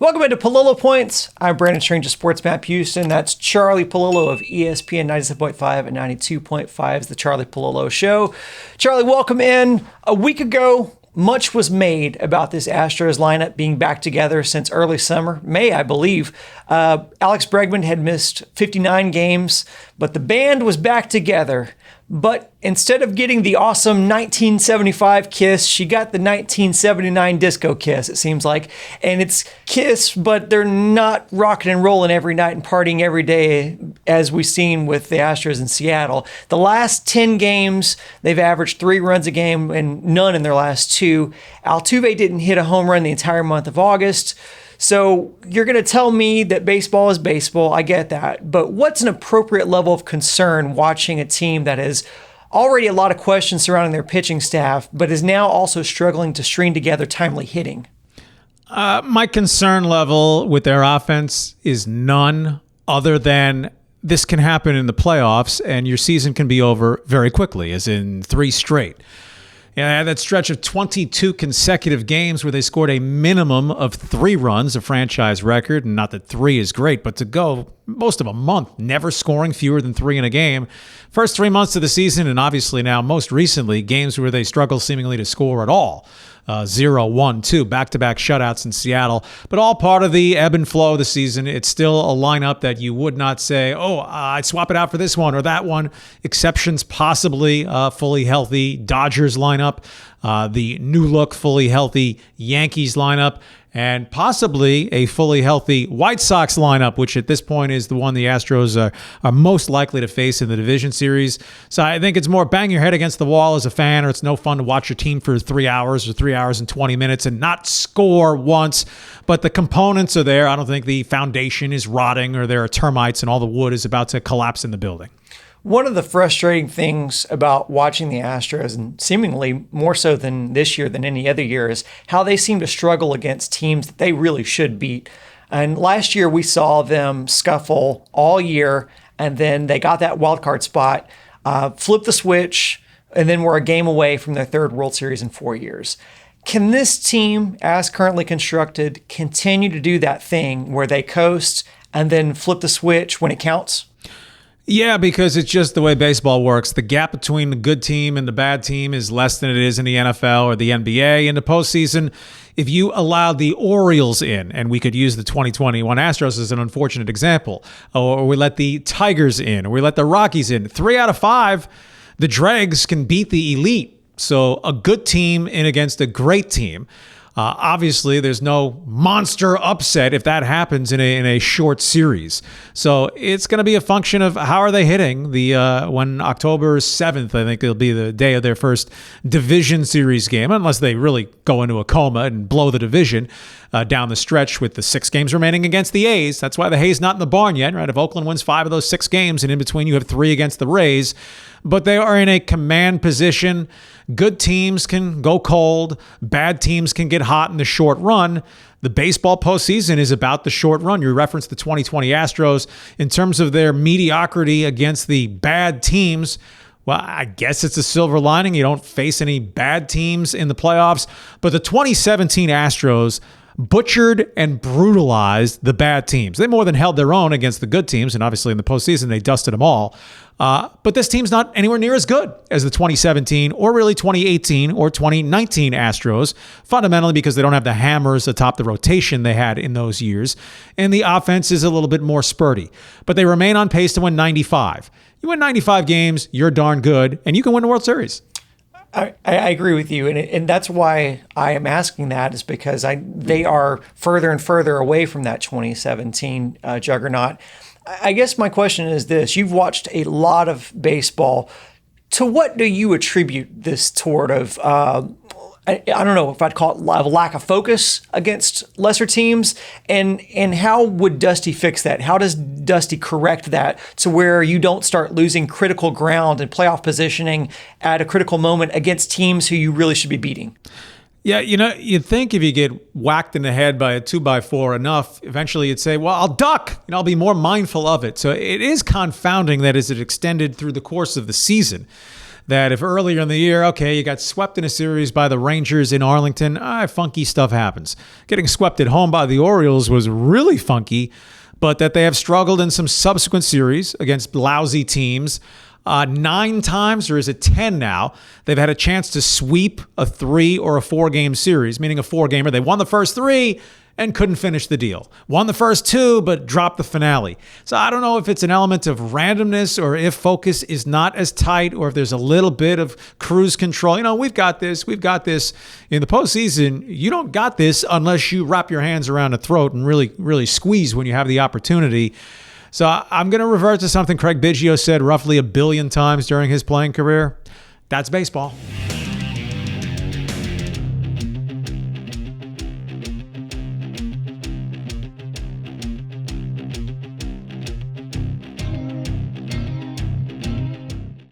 Welcome into Pallilo Points. I'm Brandon Strange of Sports Map Houston. That's Charlie Pallilo of ESPN 97.5 and 92.5 is the Charlie Pallilo Show. Charlie, welcome in. A week ago, much was made about this Astros lineup being back together since early summer, May, I believe. Alex Bregman had missed 59 games, but the band was back together. But instead of getting the awesome 1975 kiss, she got the 1979 disco kiss, it seems like. And it's Kiss, but they're not rocking and rolling every night and partying every day, as we've seen with the Astros in Seattle. The last 10 games, they've averaged 3 runs a game and none in their last 2. Altuve didn't hit a home run the entire month of August. So you're going to tell me that baseball is baseball. I get that. But what's an appropriate level of concern watching a team that has already a lot of questions surrounding their pitching staff, but is now also struggling to string together timely hitting? My concern level with their offense is none other than this can happen in the playoffs and your season can be over very quickly, as in 3 straight. Yeah, that stretch of 22 consecutive games where they scored a minimum of 3 runs, a franchise record. And not that 3 is great, but to go most of a month never scoring fewer than 3 in a game. First 3 months of the season, and obviously now most recently, games where they struggle seemingly to score at all. 0-1-2, back-to-back shutouts in Seattle, but all part of the ebb and flow of the season. It's still a lineup that you would not say, I'd swap it out for this one or that one. Exceptions possibly, fully healthy Dodgers lineup, the new look, fully healthy Yankees lineup, and possibly a fully healthy White Sox lineup, which at this point is the one the Astros are most likely to face in the division series. So I think it's more bang your head against the wall as a fan, or it's no fun to watch your team for 3 hours or 3 hours and 20 minutes and not score once. But the components are there. I don't think the foundation is rotting or there are termites and all the wood is about to collapse in the building. One of the frustrating things about watching the Astros, and seemingly more so than this year than any other year, is how they seem to struggle against teams that they really should beat. And last year we saw them scuffle all year, and then they got that wild card spot, flipped the switch, and then were a game away from their 3rd World Series in 4 years. Can this team, as currently constructed, continue to do that thing where they coast and then flip the switch when it counts? Yeah, because it's just the way baseball works. The gap between the good team and the bad team is less than it is in the NFL or the NBA. In the postseason, if you allowed the Orioles in, and we could use the 2021 Astros as an unfortunate example, or we let the Tigers in, or we let the Rockies in, 3 out of 5, the dregs can beat the elite. So a good team in against a great team. Obviously, there's no monster upset if that happens in a short series. So it's going to be a function of how are they hitting. When October 7th, I think it'll be the day of their first division series game, unless they really go into a coma and blow the division down the stretch with the 6 games remaining against the A's. That's why the hay's not in the barn yet, right? If Oakland wins 5 of those 6 games, and in between you have 3 against the Rays, but they are in a command position. Good teams can go cold. Bad teams can get hot in the short run. The baseball postseason is about the short run. You referenced the 2020 Astros in terms of their mediocrity against the bad teams. Well, I guess it's a silver lining. You don't face any bad teams in the playoffs. But the 2017 Astros butchered and brutalized the bad teams. They more than held their own against the good teams, and obviously in the postseason they dusted them all. But this team's not anywhere near as good as the 2017 or really 2018 or 2019 Astros, fundamentally because they don't have the hammers atop the rotation they had in those years, and the offense is a little bit more spurty. But they remain on pace to win 95. You win 95 games, you're darn good, and you can win the World Series. I agree with you, and that's why I am asking that, is because they are further and further away from that 2017 juggernaut. I guess my question is this. You've watched a lot of baseball. To what do you attribute this sort of, I don't know if I'd call it a lack of focus against lesser teams, and how would Dusty fix that? How does Dusty correct that to where you don't start losing critical ground and playoff positioning at a critical moment against teams who you really should be beating? Yeah, you'd think if you get whacked in the head by a 2x4 enough, eventually you'd say, well, I'll duck, and I'll be more mindful of it. So it is confounding that as it extended through the course of the season, that if earlier in the year, okay, you got swept in a series by the Rangers in Arlington, funky stuff happens. Getting swept at home by the Orioles was really funky, but that they have struggled in some subsequent series against lousy teams. 9 times, or is it 10 now, they've had a chance to sweep a 3 or a 4-game series, meaning a 4-gamer. They won the first 3 and couldn't finish the deal. Won the first 2, but dropped the finale. So I don't know if it's an element of randomness or if focus is not as tight or if there's a little bit of cruise control. We've got this. In the postseason, you don't got this unless you wrap your hands around the throat and really, really squeeze when you have the opportunity. So I'm going to revert to something Craig Biggio said roughly 1 billion times during his playing career. That's baseball.